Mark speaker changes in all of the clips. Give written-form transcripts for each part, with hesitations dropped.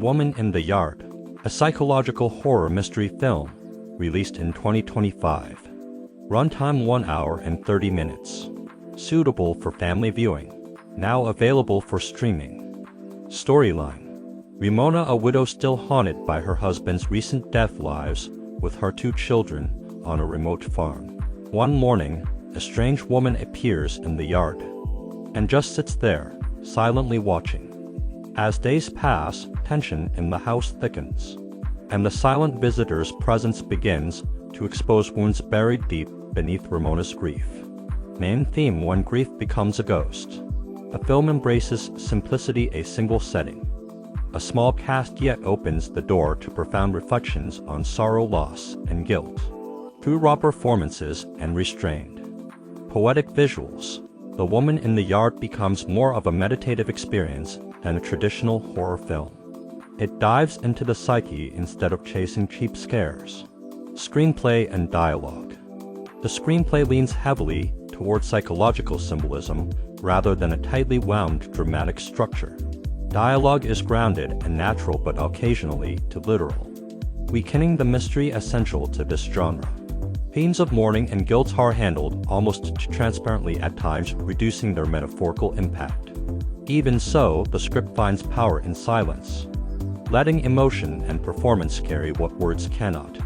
Speaker 1: Woman in the Yard, a psychological horror mystery film, released in 2025. Runtime 1 hour and 30 minutes. Suitable for family viewing. Now available for streaming. Storyline. Ramona, a widow still haunted by her husband's recent death, lives with her 2 children on a remote farm. One morning, a strange woman appears in the yard and just sits there, silently watching. As days pass, tension in the house thickens, and the silent visitor's presence begins to expose wounds buried deep beneath Ramona's grief. Main theme: when grief becomes a ghost. The film embraces simplicity, a single setting. A small cast yet opens the door to profound reflections on sorrow, loss, and guilt. Through raw performances and restrained, poetic visuals, The Woman in the Yard becomes more of a meditative experience than a traditional horror film. It dives into the psyche instead of chasing cheap scares. Screenplay and dialogue. The screenplay leans heavily toward psychological symbolism rather than a tightly wound dramatic structure. Dialogue is grounded and natural, but occasionally too literal, weakening the mystery essential to this genre. Themes of mourning and guilt are handled almost too transparently at times, reducing their metaphorical impact. Even so, the script finds power in silence, letting emotion and performance carry what words cannot.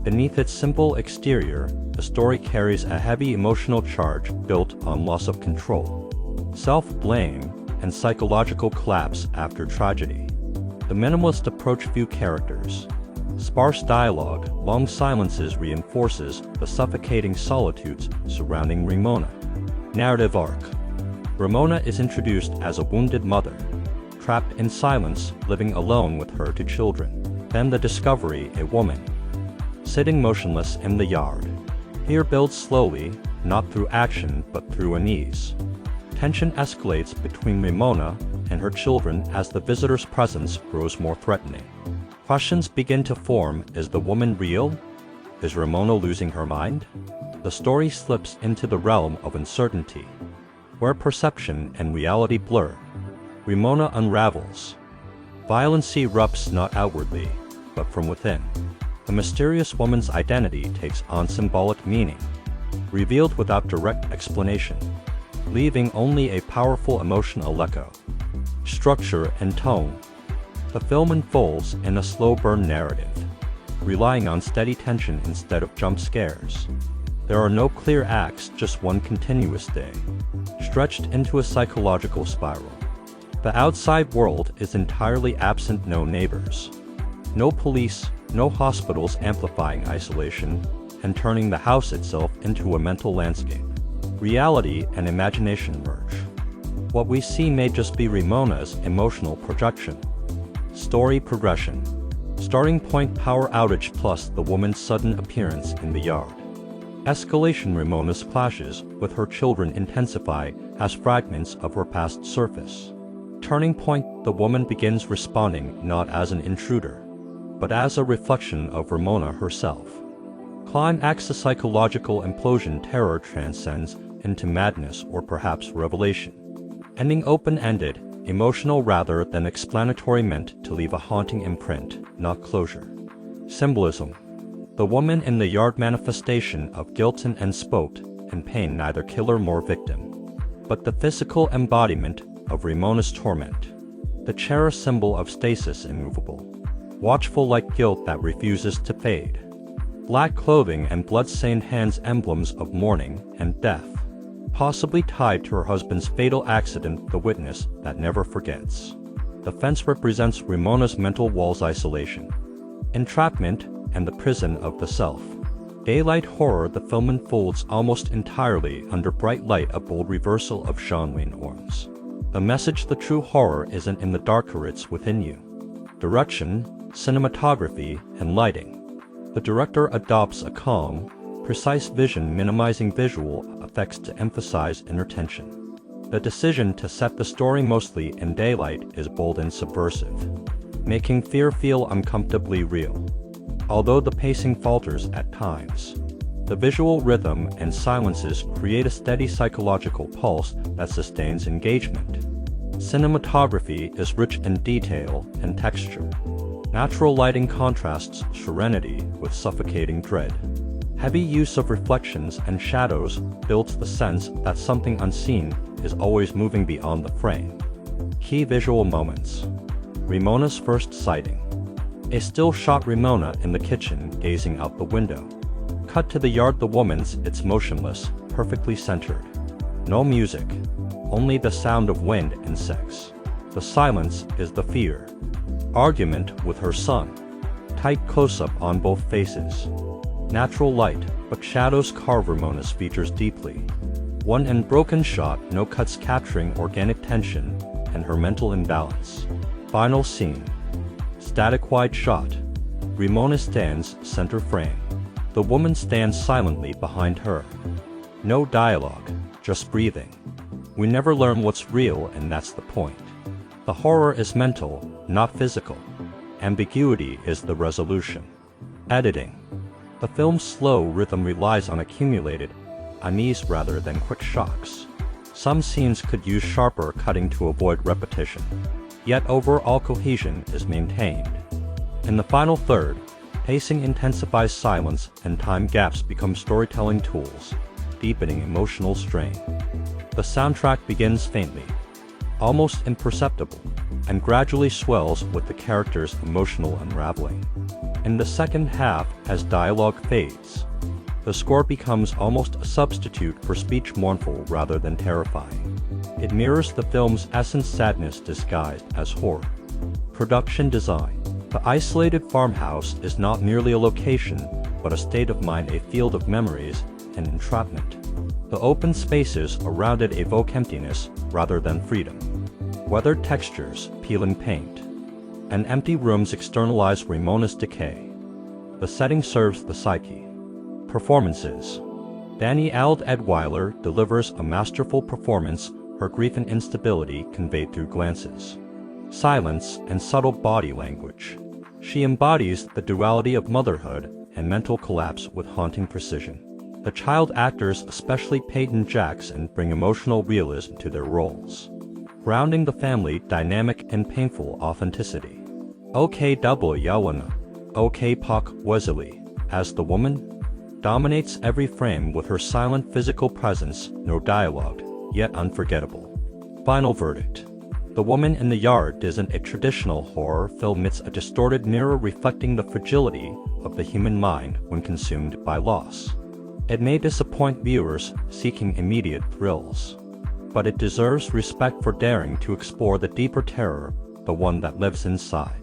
Speaker 1: Beneath its simple exterior, the story carries a heavy emotional charge built on loss of control, self-blame, and psychological collapse after tragedy. The minimalist approach, few characters, sparse dialogue, long silences reinforces the suffocating solitudes surrounding Ramona. Narrative arc. Ramona is introduced as a wounded mother, trapped in silence, living alone with her 2 children. Then the discovery: a woman sitting motionless in the yard. Fear builds slowly, not through action but through unease. Tension escalates between Ramona and her children as the visitor's presence grows more threatening. Questions begin to form: is the woman real? Is Ramona losing her mind? The story slips into the realm of uncertainty, where perception and reality blur. Ramona unravels. Violence erupts not outwardly, but from within. The mysterious woman's identity takes on symbolic meaning, revealed without direct explanation, leaving only a powerful emotional echo. Structure and tone. The film unfolds in a slow burn narrative, relying on steady tension instead of jump scares. There are no clear acts, just one continuous day, stretched into a psychological spiral. The outside world is entirely absent: no neighbors, no police, no hospitals, amplifying isolation and turning the house itself into a mental landscape. Reality and imagination merge. What we see may just be Ramona's emotional projection. Story progression. Starting point: power outage plus the woman's sudden appearance in the yard. Escalation: Ramona's clashes with her children intensify as fragments of her past surface. Turning point: the woman begins responding not as an intruder, but as a reflection of Ramona herself. Climax: a psychological implosion. Terror transcends into madness or perhaps revelation. Ending: open-ended, emotional rather than explanatory, meant to leave a haunting imprint, not closure. Symbolism. The Woman in the Yard: manifestation of guilt and unspoken and pain, neither killer nor victim, but the physical embodiment of Ramona's torment. The chair: a symbol of stasis, immovable, watchful like guilt that refuses to fade. Black clothing and blood-stained hands: emblems of mourning and death, possibly tied to her husband's fatal accident. The witness that never forgets. The fence represents Ramona's mental walls: isolation, entrapment, and the prison of the self. Daylight horror. The film unfolds almost entirely under bright light, a bold reversal of genre norms. The message: the true horror isn't in the darker, it's within you. Direction, cinematography, and lighting. The director adopts a calm, precise vision, minimizing visual effects to emphasize inner tension. The decision to set the story mostly in daylight is bold and subversive, making fear feel uncomfortably real. Although the pacing falters at times, the visual rhythm and silences create a steady psychological pulse that sustains engagement. Cinematography is rich in detail and texture. Natural lighting contrasts serenity with suffocating dread. Heavy use of reflections and shadows builds the sense that something unseen is always moving beyond the frame. Key visual moments. Ramona's first sighting. A still shot Ramona in the kitchen gazing out the window. Cut to the yard. The woman's it's motionless, perfectly centered. No music, only the sound of wind and insects. The silence is the fear. Argument with her son. Tight close-up on both faces. Natural light, but shadows carve Ramona's features deeply. One unbroken shot, no cuts, capturing organic tension and her mental imbalance. Final scene. Static wide shot. Ramona stands center frame. The woman stands silently behind her. No dialogue, just breathing. We never learn what's real, and that's the point. The horror is mental, not physical. Ambiguity is the resolution. Editing. The film's slow rhythm relies on accumulated unease rather than quick shocks. Some scenes could use sharper cutting to avoid repetition, yet overall cohesion is maintained. In the final third, pacing intensifies, silence and time gaps become storytelling tools, deepening emotional strain. The soundtrack begins faintly, almost imperceptible, and gradually swells with the characters' emotional unraveling. In the second half, as dialogue fades, the score becomes almost a substitute for speech, mournful rather than terrifying. It mirrors the film's essence, sadness disguised as horror. Production design. The isolated farmhouse is not merely a location, but a state of mind, a field of memories and entrapment. The open spaces around it evoke emptiness rather than freedom. Weathered textures, peeling paint, and empty rooms externalize Ramona's decay. The setting serves the psyche. Performances. Danny Adweiler delivers a masterful performance, her grief and instability conveyed through glances, silence, and subtle body language. She embodies the duality of motherhood and mental collapse with haunting precision. The child actors, especially Peyton Jackson, bring emotional realism to their roles, grounding the family dynamic in painful authenticity. O.K.W. Yawana, O.K. Wesley, as the woman, dominates every frame with her silent physical presence, no dialogue, yet unforgettable. Final verdict. The Woman in the Yard isn't a traditional horror film, it's a distorted mirror reflecting the fragility of the human mind when consumed by loss. It may disappoint viewers seeking immediate thrills, but it deserves respect for daring to explore the deeper terror, the one that lives inside.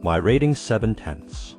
Speaker 1: My rating 7/10.